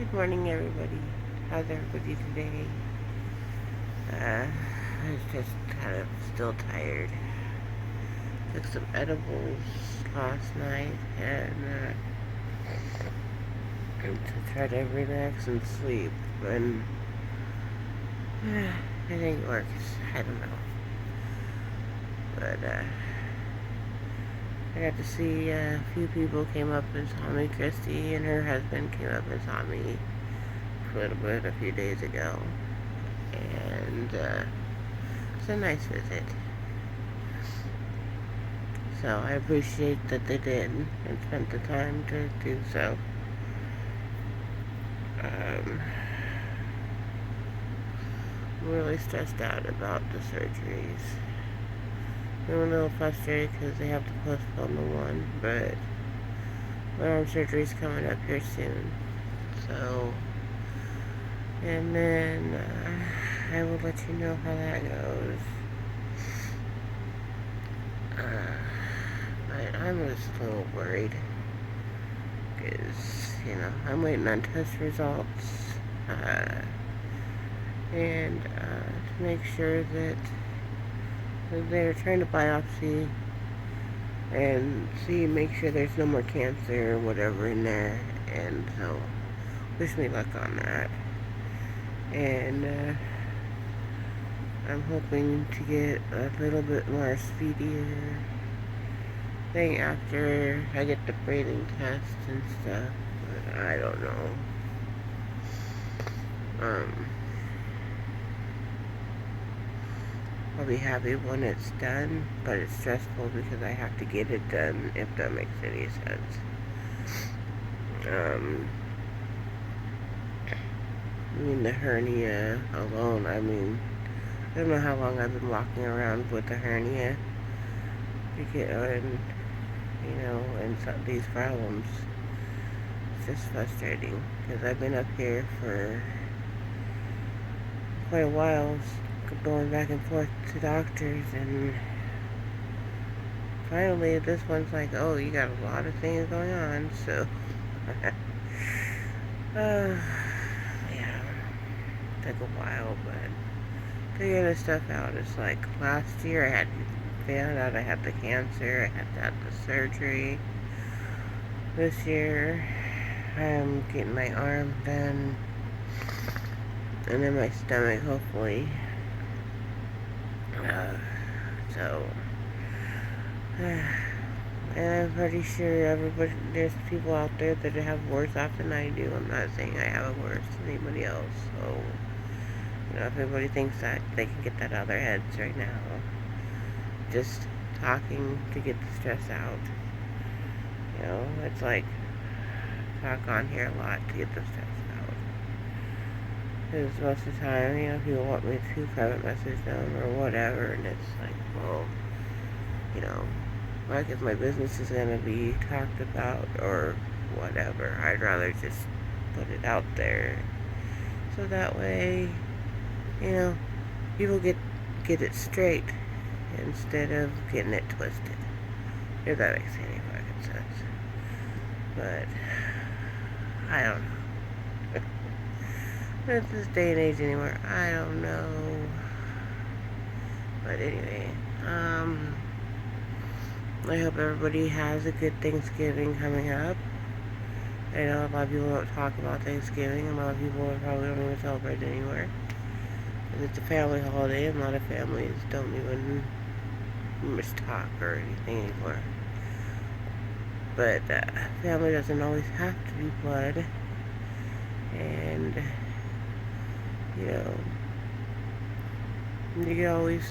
Good morning, everybody. How's everybody today? I was just kind of still tired. Took some edibles last night and to try to relax and sleep. And it didn't work. I don't know. But I got to see a few people came up and saw me. Christy and her husband came up and saw me a little bit a few days ago. And it's a nice visit. So I appreciate that they did and spent the time to do so. I'm really stressed out about the surgeries. I'm a little frustrated because they have to postpone the one, but my arm surgery's coming up here soon. So, and then I will let you know how that goes. But I'm just a little worried because, I'm waiting on test results and to make sure that they're trying to biopsy and make sure there's no more cancer or whatever in there. And so, wish me luck on that. And I'm hoping to get a little bit more speedier thing after I get the breathing test and stuff. But I don't know. I'll be happy when it's done, but it's stressful because I have to get it done, if that makes any sense. The hernia alone, I don't know how long I've been walking around with a hernia, and these problems. It's just frustrating, because I've been up here for quite a while, going back and forth to doctors, and finally this one's like, oh, you got a lot of things going on, so yeah, took a while, but figuring this stuff out. It's like last year I found out I had the cancer, I had to have the surgery. This year I'm getting my arm done, and then my stomach, hopefully. And I'm pretty sure there's people out there that have worse off than I do. I'm not saying I have it worse than anybody else. So, if everybody thinks that, they can get that out of their heads right now. Just talking to get the stress out. It's like, talk on here a lot to get the stress out. Because most of the time, people want me to private message them or whatever, and it's like, well, like if my business is going to be talked about or whatever, I'd rather just put it out there. So that way, people get it straight instead of getting it twisted. If that makes any fucking sense. But, I don't know. At this day and age anymore, I don't know. But anyway, I hope everybody has a good Thanksgiving coming up. I know a lot of people don't talk about Thanksgiving, and a lot of people probably don't even celebrate anymore. And it's a family holiday, and a lot of families don't even much talk or anything anymore. But family doesn't always have to be blood. And, you can always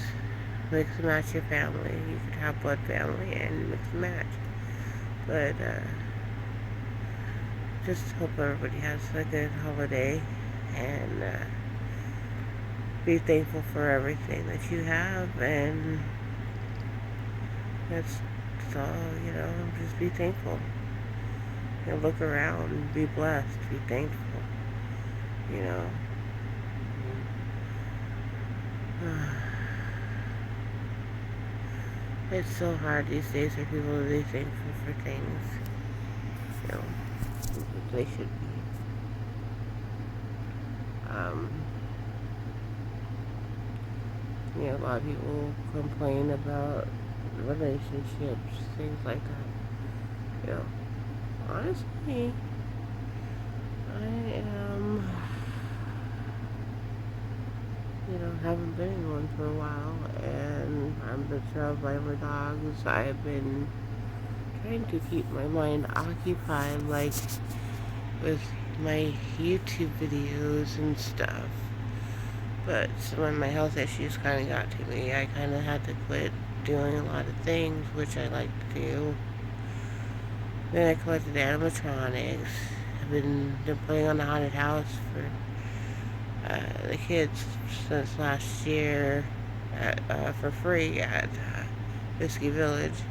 mix and match your family. You could have blood family and mix and match. But just hope everybody has a good holiday, and be thankful for everything that you have, and that's all, just be thankful. Look around, be blessed, be thankful, It's so hard these days for people to be thankful for things. They should be. Um, a lot of people complain about relationships, things like that. Honestly, I am, haven't been in one for a while, and I'm been surrounded by my dogs. I've been trying to keep my mind occupied, like with my YouTube videos and stuff. But some of my health issues kind of got to me. I kind of had to quit doing a lot of things, which I like to do. Then I collected animatronics. I've been playing on the haunted house for the kids since last year for free at Whiskey Village.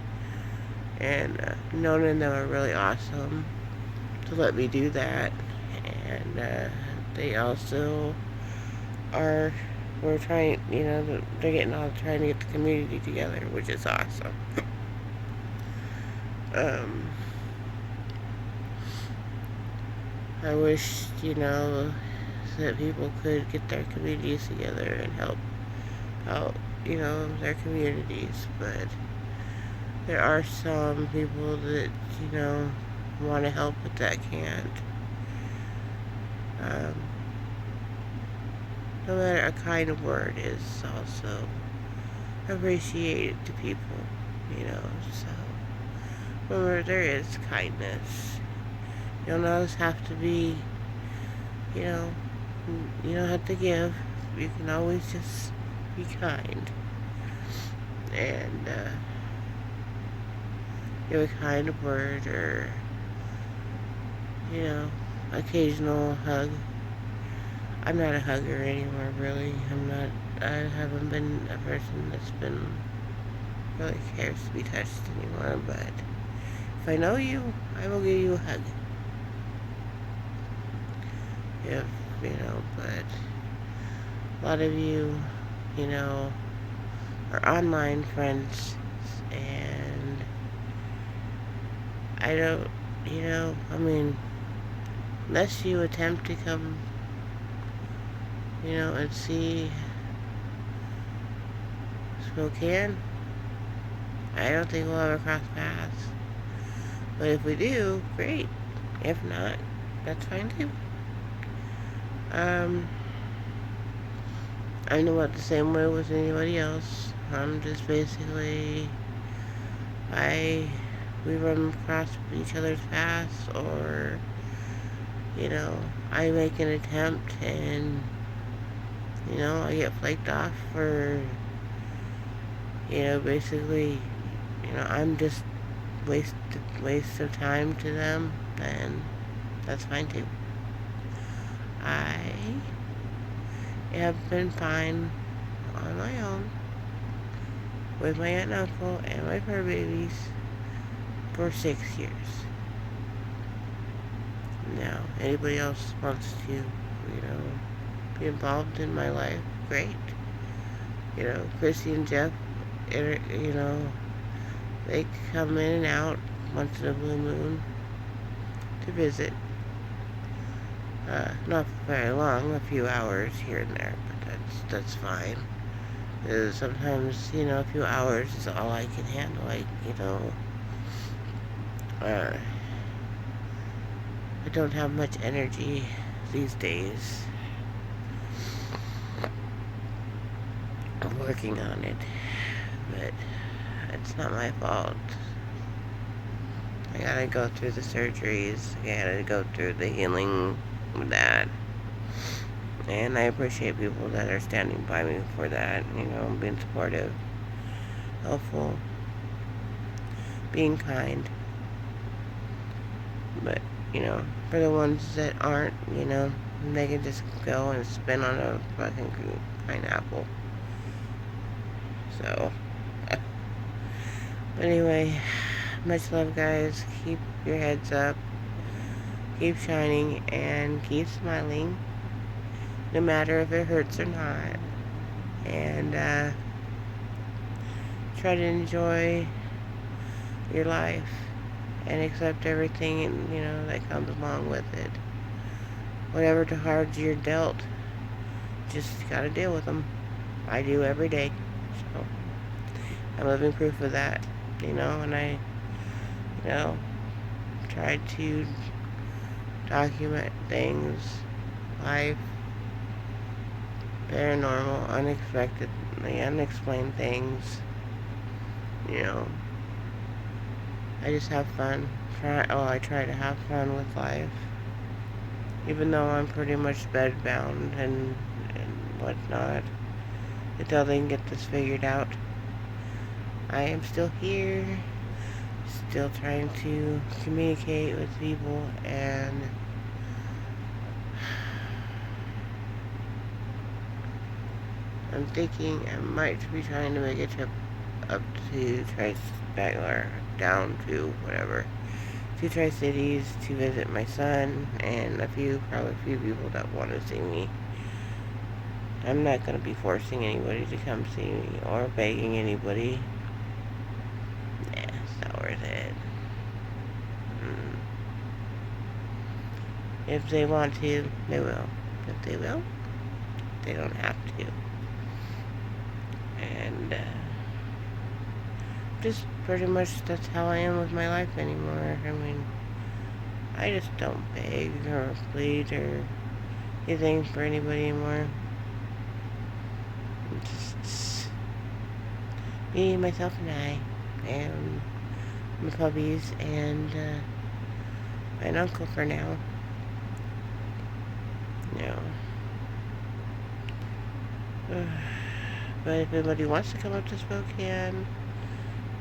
And Nona and them are really awesome to let me do that. And they also are, we're trying, they're getting all trying to get the community together, which is awesome. I wish, that people could get their communities together and help out, their communities, but there are some people that, want to help but that can't. No matter, a kind word is also appreciated to people, so remember, there is kindness. You don't always have to be, you don't have to give. You can always just be kind. And give a kind word or, occasional hug. I'm not a hugger anymore, really. I haven't been a person that's been really cares to be touched anymore, but if I know you, I will give you a hug. If, but a lot of you, are online friends, and I don't, unless you attempt to come, and see Spokane, I don't think we'll ever cross paths. But if we do, great. If not, that's fine too. I know what the same way with anybody else. I'm just basically, we run across each other's paths, or, I make an attempt and, I get flaked off for, basically, I'm just waste of time to them, then that's fine too. I have been fine on my own with my aunt and uncle and my fur babies for 6 years. Now, anybody else wants to, be involved in my life, great. Chrissy and Jeff, they come in and out once in a blue moon to visit. Not very long, a few hours here and there, but that's fine. Sometimes, a few hours is all I can handle. I don't have much energy these days. I'm working on it, but it's not my fault. I gotta go through the surgeries. I gotta go through the healing with that. And I appreciate people that are standing by me for that, being supportive, helpful, being kind. But, for the ones that aren't, they can just go and spin on a fucking pineapple. So, but anyway, much love, guys. Keep your heads up, keep shining, and keep smiling, no matter if it hurts or not. And try to enjoy your life and accept everything, that comes along with it. Whatever cards you're dealt, just gotta deal with them. I do every day. So I'm living proof of that, and I, you know, try to document things, life, paranormal, unexpectedly, unexplained things, you know. I just have fun. I try to have fun with life. Even though I'm pretty much bedbound and whatnot, until they can get this figured out. I am still here, still trying to communicate with people, and I'm thinking I might be trying to make a trip up to or down to whatever, to Tri-Cities to visit my son and probably a few people that want to see me. I'm not going to be forcing anybody to come see me or begging anybody. Nah, it's not worth it. If they want to, they will. If they will, they don't have to. And just pretty much that's how I am with my life anymore. I mean, I just don't beg or plead or anything for anybody anymore. Just me, myself, and I, and my puppies, and my uncle for now. But if anybody wants to come up to Spokane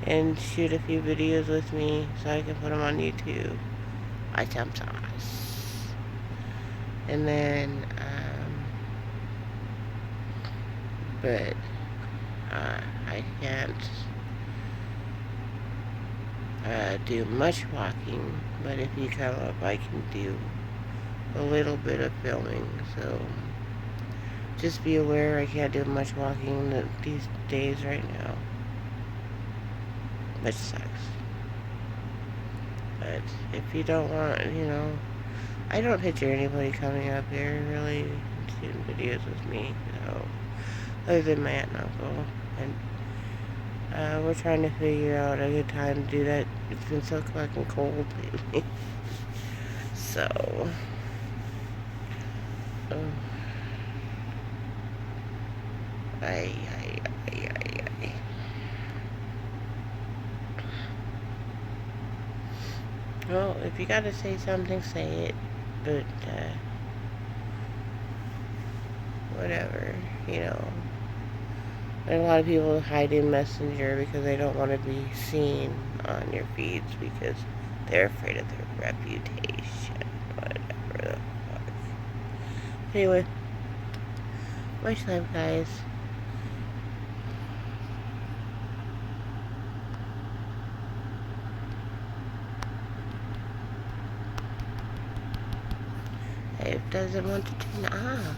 and shoot a few videos with me so I can put them on YouTube, I sometimes. And then, but I can't do much walking, but if you come up, I can do a little bit of filming, so just be aware I can't do much walking these days right now, which sucks. But if you don't want, I don't picture anybody coming up here really shooting videos with me, so, other than my aunt and uncle, and we're trying to figure out a good time to do that. It's been so fucking cold lately. So, I. Well, if you gotta say something, say it. But, whatever, There's a lot of people hide in Messenger because they don't want to be seen on your feeds because they're afraid of their reputation. Whatever the fuck. Anyway, much love, guys. It doesn't want to turn off.